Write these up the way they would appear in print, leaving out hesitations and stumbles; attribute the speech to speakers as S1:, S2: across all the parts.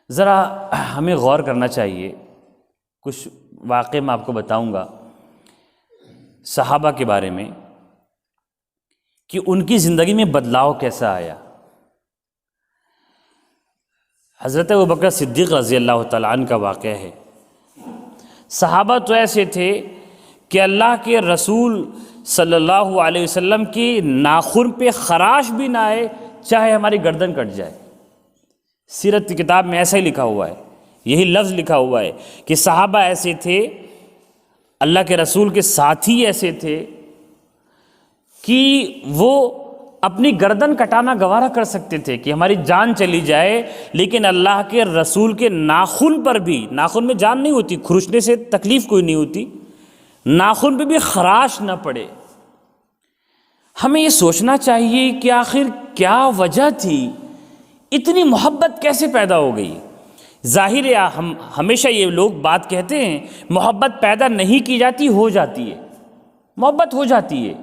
S1: ذرا ہمیں غور کرنا چاہیے، کچھ واقعے میں آپ کو بتاؤں گا صحابہ کے بارے میں کہ ان کی زندگی میں بدلاؤ کیسا آیا۔ حضرت ابوبکر صدیق رضی اللہ تعالیٰ عنہ کا واقعہ ہے۔ صحابہ تو ایسے تھے کہ اللہ کے رسول صلی اللہ علیہ وسلم کی ناخن پہ خراش بھی نہ آئے چاہے ہماری گردن کٹ جائے۔ سیرت کی کتاب میں ایسا ہی لکھا ہوا ہے، یہی لفظ لکھا ہوا ہے کہ صحابہ ایسے تھے، اللہ کے رسول کے ساتھی ایسے تھے کہ وہ اپنی گردن کٹانا گوارا کر سکتے تھے کہ ہماری جان چلی جائے، لیکن اللہ کے رسول کے ناخن پر بھی، ناخن میں جان نہیں ہوتی، کھرچنے سے تکلیف کوئی نہیں ہوتی، ناخن پہ بھی خراش نہ پڑے۔ ہمیں یہ سوچنا چاہیے کہ آخر کیا وجہ تھی، اتنی محبت کیسے پیدا ہو گئی۔ ظاہر ہے ہم ہمیشہ یہ لوگ بات کہتے ہیں محبت پیدا نہیں کی جاتی، ہو جاتی ہے، محبت ہو جاتی ہے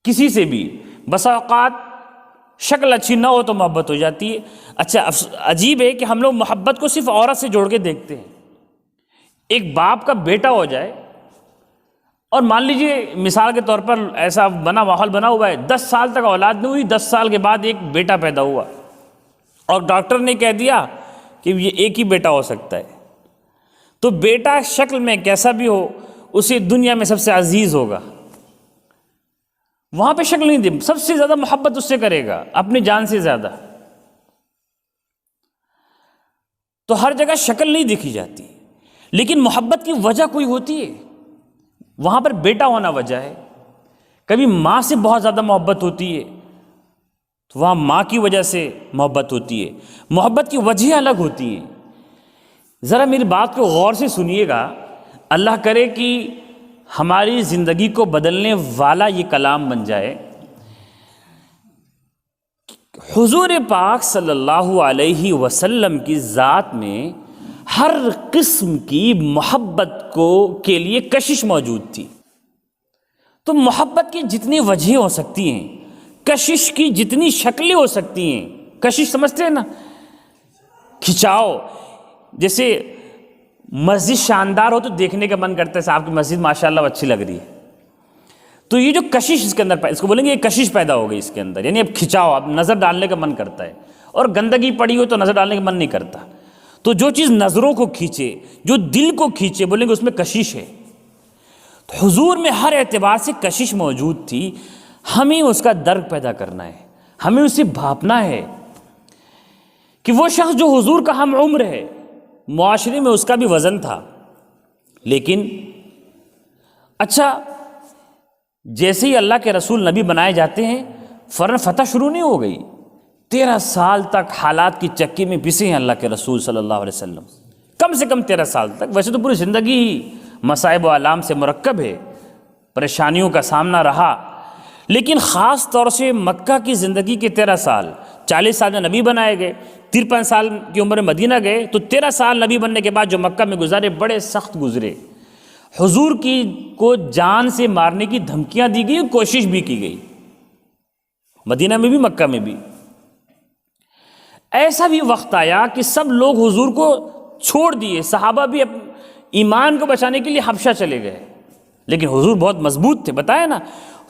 S1: کسی سے بھی۔ بس اوقات شکل اچھی نہ ہو تو محبت ہو جاتی ہے۔ اچھا عجیب ہے کہ ہم لوگ محبت کو صرف عورت سے جوڑ کے دیکھتے ہیں۔ ایک باپ کا بیٹا ہو جائے اور مان لیجئے مثال کے طور پر ایسا ماحول بنا ہوا ہے، 10 سال تک اولاد نہیں ہوئی، 10 سال کے بعد ایک بیٹا پیدا ہوا اور ڈاکٹر نے کہہ دیا کہ یہ ایک ہی بیٹا ہو سکتا ہے، تو بیٹا شکل میں کیسا بھی ہو اسے دنیا میں سب سے عزیز ہوگا۔ وہاں پہ شکل نہیں دی، سب سے زیادہ محبت اس سے کرے گا، اپنی جان سے زیادہ۔ تو ہر جگہ شکل نہیں دیکھی جاتی، لیکن محبت کی وجہ کوئی ہوتی ہے۔ وہاں پر بیٹا ہونا وجہ ہے۔ کبھی ماں سے بہت زیادہ محبت ہوتی ہے تو وہاں ماں کی وجہ سے محبت ہوتی ہے، محبت کی وجہ الگ ہوتی ہیں۔ ذرا میری بات کو غور سے سنیے گا، اللہ کرے کہ ہماری زندگی کو بدلنے والا یہ کلام بن جائے۔ حضور پاک صلی اللہ علیہ وسلم کی ذات میں ہر قسم کی محبت کے لیے کشش موجود تھی۔ تو محبت کی جتنی وجہیں ہو سکتی ہیں، کشش کی جتنی شکلیں ہو سکتی ہیں، کشش سمجھتے ہیں نا، کھچاؤ، جیسے مسجد شاندار ہو تو دیکھنے کا من کرتا ہے، صاحب کی مسجد ماشاءاللہ اچھی لگ رہی ہے، تو یہ جو کشش اس کے اندر، اس کو بولیں گے یہ کشش پیدا ہو گئی اس کے اندر، یعنی اب کھچاؤ، اب نظر ڈالنے کا من کرتا ہے، اور گندگی پڑی ہو تو نظر ڈالنے کا من نہیں کرتا۔ تو جو چیز نظروں کو کھینچے، جو دل کو کھینچے، بولیں گے اس میں کشش ہے۔ تو حضور میں ہر اعتبار سے کشش موجود تھی۔ ہمیں اس کا درک پیدا کرنا ہے، ہمیں اسے بھاپنا ہے کہ وہ شخص جو حضور کا ہم عمر ہے، معاشرے میں اس کا بھی وزن تھا، لیکن اچھا جیسے ہی اللہ کے رسول نبی بنائے جاتے ہیں فوراً فتح شروع نہیں ہو گئی۔ 13 سال تک حالات کی چکی میں پسے ہیں اللہ کے رسول صلی اللہ علیہ وسلم، کم سے کم 13 سال تک۔ ویسے تو پوری زندگی ہی مصائب و آلام سے مرکب ہے، پریشانیوں کا سامنا رہا، لیکن خاص طور سے مکہ کی زندگی کے 13 سال، 40 سال میں نبی بنائے گئے، 53 سال کی عمر میں مدینہ گئے، تو 13 سال نبی بننے کے بعد جو مکہ میں گزارے بڑے سخت گزرے۔ حضور کو جان سے مارنے کی دھمکیاں دی گئی، کوشش بھی کی گئی، مدینہ میں بھی مکہ میں بھی۔ ایسا بھی وقت آیا کہ سب لوگ حضور کو چھوڑ دیے، صحابہ بھی ایمان کو بچانے کے لیے حبشہ چلے گئے، لیکن حضور بہت مضبوط تھے، بتایا نا،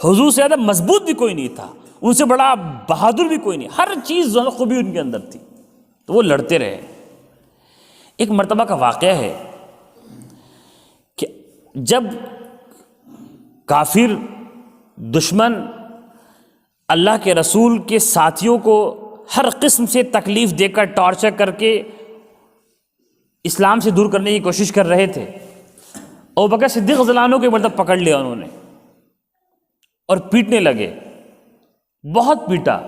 S1: حضور سے زیادہ مضبوط بھی کوئی نہیں تھا، ان سے بڑا بہادر بھی کوئی نہیں، ہر چیز خوبی ان کے اندر تھی، تو وہ لڑتے رہے۔ ایک مرتبہ کا واقعہ ہے کہ جب کافر دشمن اللہ کے رسول کے ساتھیوں کو ہر قسم سے تکلیف دے کر، ٹارچر کر کے اسلام سے دور کرنے کی کوشش کر رہے تھے، ابوبکر صدیق رضی اللہ عنہ کو مطلب پکڑ لیا انہوں نے اور پیٹنے لگے، بہت پیٹا،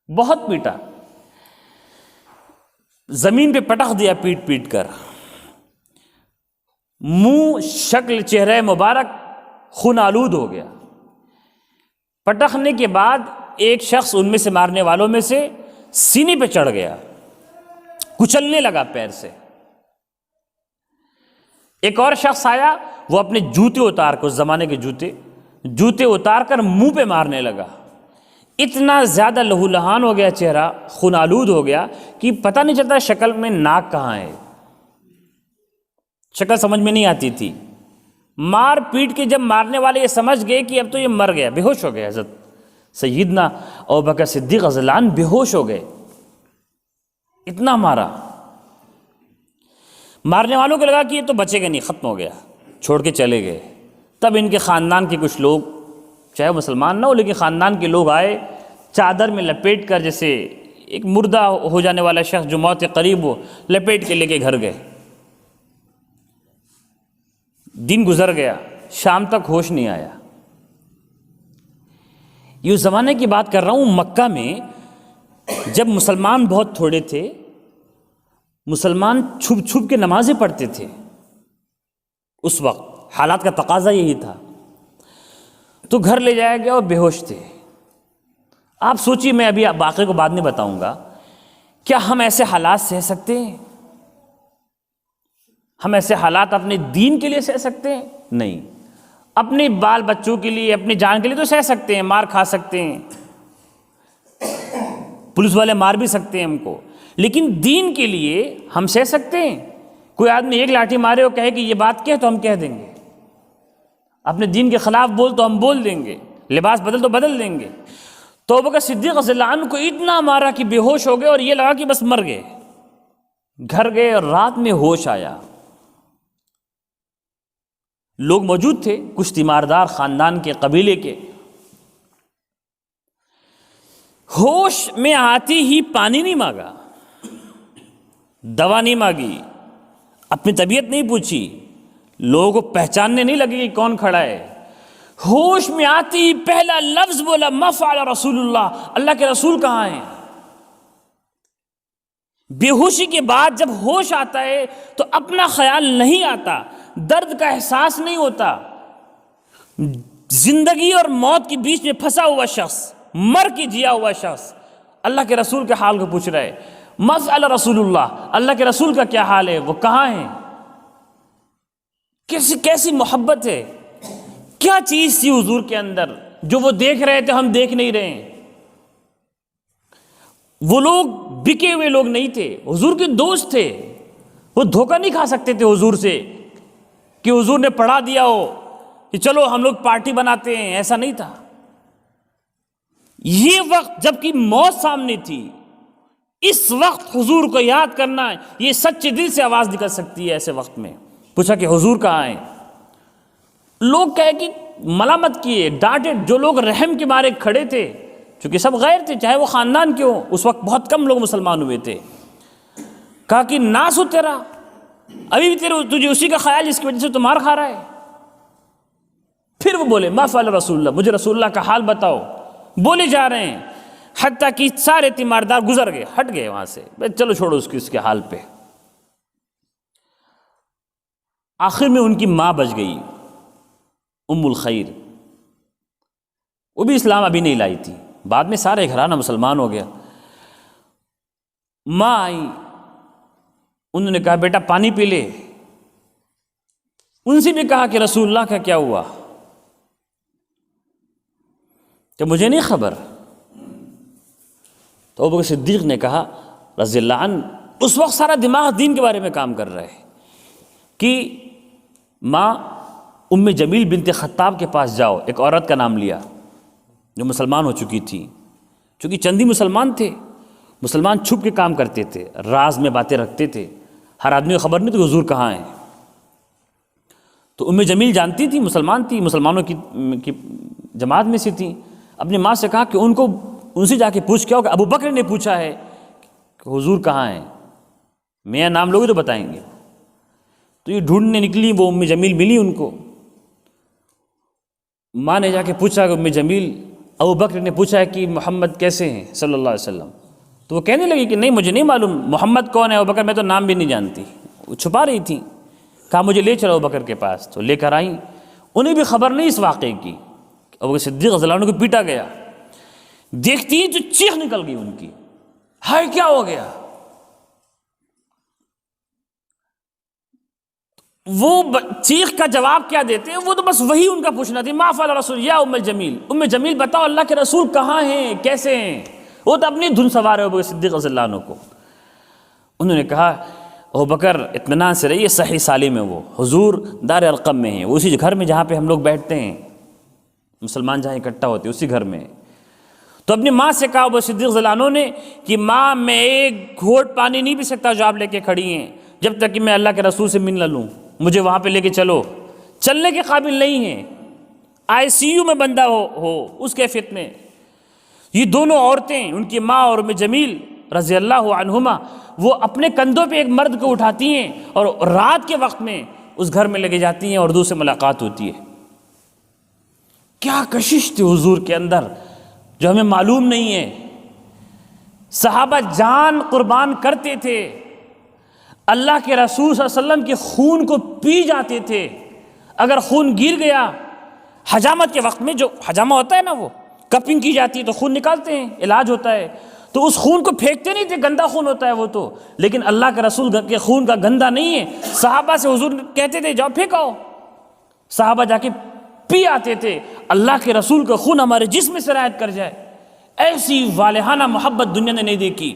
S1: بہت پیٹا، زمین پہ پٹخ دیا پیٹ پیٹ کر، منہ، شکل، چہرہ مبارک خون آلود ہو گیا۔ پٹخنے کے بعد ایک شخص ان میں سے، مارنے والوں میں سے، سینے پہ چڑھ گیا، کچلنے لگا پیر سے۔ ایک اور شخص آیا، وہ اپنے جوتے اتار کر، اس زمانے کے جوتے اتار کر منہ پہ مارنے لگا۔ اتنا زیادہ لہو لہان ہو گیا چہرہ، خون آلود ہو گیا کہ پتہ نہیں چلتا شکل میں ناک کہاں ہے، شکل سمجھ میں نہیں آتی تھی۔ مار پیٹ کے جب مارنے والے یہ سمجھ گئے کہ اب تو یہ مر گیا، بے ہوش ہو گئے، حضرت سیدنا ابوبکر صدیق رضی اللہ عنہ بے ہوش ہو گئے، اتنا مارا۔ مارنے والوں کو لگا کہ یہ تو بچے گا نہیں، ختم ہو گیا، چھوڑ کے چلے گئے۔ تب ان کے خاندان کے کچھ لوگ، چاہے مسلمان نہ ہو لیکن خاندان کے لوگ آئے، چادر میں لپیٹ کر، جیسے ایک مردہ ہو جانے والا شخص جو موت کے قریب ہو، لپیٹ کے لے کے گھر گئے۔ دن گزر گیا، شام تک ہوش نہیں آیا۔ یہ اس زمانے کی بات کر رہا ہوں، مکہ میں جب مسلمان بہت تھوڑے تھے، مسلمان چھپ چھپ کے نمازیں پڑھتے تھے، اس وقت حالات کا تقاضا یہی تھا، تو گھر لے جایا گیا اور بے ہوش تھے۔ آپ سوچیے، میں ابھی باقی کو بعد میں بتاؤں گا، کیا ہم ایسے حالات سہ سکتے ہیں؟ ہم ایسے حالات اپنے دین کے لیے سہ سکتے ہیں؟ نہیں۔ اپنے بال بچوں کے لیے، اپنی جان کے لیے تو سہ سکتے ہیں، مار کھا سکتے ہیں، پولیس والے مار بھی سکتے ہیں ہم کو، لیکن دین کے لیے ہم سہ سکتے ہیں؟ کوئی آدمی ایک لاٹھی مارے اور کہے کہ یہ بات کہہ تو ہم کہہ دیں گے، اپنے دین کے خلاف بول تو ہم بول دیں گے، لباس بدل تو بدل دیں گے۔ تو ابوبکر صدیق رضی اللہ عنہ کو اتنا مارا کہ بے ہوش ہو گئے، اور یہ لگا کہ بس مر گئے۔ گھر گئے اور رات میں ہوش آیا۔ لوگ موجود تھے، کچھ تیماردار خاندان کے، قبیلے کے۔ ہوش میں آتی ہی پانی نہیں مانگا، دوا نہیں مانگی، اپنی طبیعت نہیں پوچھی، لوگوں کو پہچاننے نہیں لگے کہ کون کھڑا ہے۔ ہوش میں آتی ہی پہلا لفظ بولا، ما فعل رسول اللہ، اللہ کے رسول کہاں ہیں؟ بے ہوشی کے بعد جب ہوش آتا ہے تو اپنا خیال نہیں آتا، درد کا احساس نہیں ہوتا۔ زندگی اور موت کے بیچ میں پھنسا ہوا شخص، مر کے جیا ہوا شخص اللہ کے رسول کے حال کو پوچھ رہا ہے، ما فعل رسول اللہ، اللہ کے رسول کا کیا حال ہے، وہ کہاں ہیں؟ کیسی محبت ہے، کیا چیز تھی حضور کے اندر جو وہ دیکھ رہے تھے ہم دیکھ نہیں رہے ہیں۔ وہ لوگ بکے ہوئے لوگ نہیں تھے، حضور کے دوست تھے، وہ دھوکہ نہیں کھا سکتے تھے حضور سے کہ حضور نے پڑھا دیا ہو کہ چلو ہم لوگ پارٹی بناتے ہیں، ایسا نہیں تھا۔ یہ وقت جب کہ موت سامنے تھی، اس وقت حضور کو یاد کرنا، یہ سچے دل سے آواز نکل سکتی ہے ایسے وقت میں۔ پوچھا کہ حضور کہاں ہیں؟ لوگ کہے کہ ملامت کیے، ڈانٹے، جو لوگ رحم کے مارے کھڑے تھے، چونکہ سب غیر تھے، چاہے وہ خاندان کے ہوں، اس وقت بہت کم لوگ مسلمان ہوئے تھے، کہا کہ ناس ہو تیرا، ابھی بھی تجھے اسی کا خیال جس کی وجہ سے تو مار کھا رہا ہے۔ پھر وہ بولے، ما فعل رسول اللہ، مجھے رسول اللہ کا حال بتاؤ۔ بولے جا رہے ہیں، حتیٰ کہ سارے تیماردار گزر گئے، ہٹ گئے وہاں سے، چلو چھوڑو اس کے حال پہ۔ آخر میں ان کی ماں بچ گئی، ام الخیر، وہ بھی اسلام ابھی نہیں لائی تھی، بعد میں سارے گھرانہ مسلمان ہو گیا۔ ماں آئی، انہوں نے کہا بیٹا پانی پی لے۔ ان سے بھی کہا کہ رسول اللہ کا کیا ہوا؟ کہ مجھے نہیں خبر۔ تو ابوبکر صدیق نے کہا رضی اللہ عنہ، اس وقت سارا دماغ دین کے بارے میں کام کر رہا ہے کہ ماں ام جمیل بنت خطاب کے پاس جاؤ، ایک عورت کا نام لیا جو مسلمان ہو چکی تھی، چونکہ چندی مسلمان تھے، مسلمان چھپ کے کام کرتے تھے، راز میں باتیں رکھتے تھے، ہر آدمی کو خبر نہیں تھی کہ حضور کہاں ہیں۔ تو ام جمیل جانتی تھی، مسلمان تھی، مسلمانوں کی جماعت میں سے تھی، اپنی ماں سے کہا کہ ان سے جا کے پوچھ کے آؤ کہ ابو بکر نے پوچھا ہے کہ حضور کہاں ہیں، میاں نام لوگے تو بتائیں گے۔ تو یہ ڈھونڈنے نکلی، وہ ام جمیل ملی ان کو۔ ماں نے جا کے پوچھا کہ ام جمیل، ابو بکر نے پوچھا ہے کہ محمد کیسے ہیں صلی اللہ علیہ وسلم؟ تو وہ کہنے لگی کہ نہیں مجھے نہیں معلوم محمد کون ہے، ابو بکر میں تو نام بھی نہیں جانتی، وہ چھپا رہی تھی۔ کہا مجھے لے چلو ابو بکر کے پاس، تو لے کر آئیں، انہیں بھی خبر نہیں اس واقعے کی۔ ابو بکر صدیق رضی اللہ عنہ کو پیٹا گیا، دیکھتی تو چیخ نکل گئی ان کی، ہائے کیا ہو گیا؟ وہ چیخ کا جواب کیا دیتے ہیں؟ وہ تو بس وہی ان کا پوچھنا تھی، ما فعل رسول یا ام الجمیل، ام جمیل بتاؤ اللہ کے رسول کہاں ہیں، کیسے ہیں؟ وہ تو اپنی دھن سوار ہے ابو بکر صدیق رضی اللہ عنہ کو۔ انہوں نے کہا ابو بکر اطمینان سے رہیے، صحیح سالم ہے، وہ حضور دار ارقم میں ہیں، وہ اسی گھر میں جہاں پہ ہم لوگ بیٹھتے ہیں، مسلمان جہاں اکٹھا ہوتے ہیں اسی گھر میں۔ تو اپنی ماں سے کہا ابو صدیق رضی اللہ عنہ نے کہ ماں میں ایک گھونٹ پانی نہیں پی سکتا جو آپ لے کے کھڑی ہیں جب تک کہ میں اللہ کے رسول سے مل نہ لوں، مجھے وہاں پہ لے کے چلو۔ چلنے کے قابل نہیں ہیں، ICU میں بندہ ہو اس کیفیت میں۔ یہ دونوں عورتیں، ان کی ماں اور ام جمیل رضی اللہ عنہما، وہ اپنے کندھوں پہ ایک مرد کو اٹھاتی ہیں اور رات کے وقت میں اس گھر میں لے جاتی ہیں اور حضور سے ملاقات ہوتی ہے۔ کیا کشش تھی حضور کے اندر جو ہمیں معلوم نہیں ہے۔ صحابہ جان قربان کرتے تھے، اللہ کے رسول صلی اللہ علیہ وسلم کے خون کو پی جاتے تھے۔ اگر خون گر گیا حجامت کے وقت میں، جو حجامہ ہوتا ہے نا، وہ کپنگ کی جاتی ہے تو خون نکالتے ہیں، علاج ہوتا ہے، تو اس خون کو پھینکتے نہیں تھے، گندا خون ہوتا ہے وہ تو، لیکن اللہ کے رسول کے خون کا گندا نہیں ہے۔ صحابہ سے حضور کہتے تھے جاؤ پھینکاؤ، صحابہ جا کے پی آتے تھے، اللہ کے رسول کا خون ہمارے جسم میں سرایت کر جائے۔ ایسی والہانہ محبت دنیا نے نہیں دیکھی۔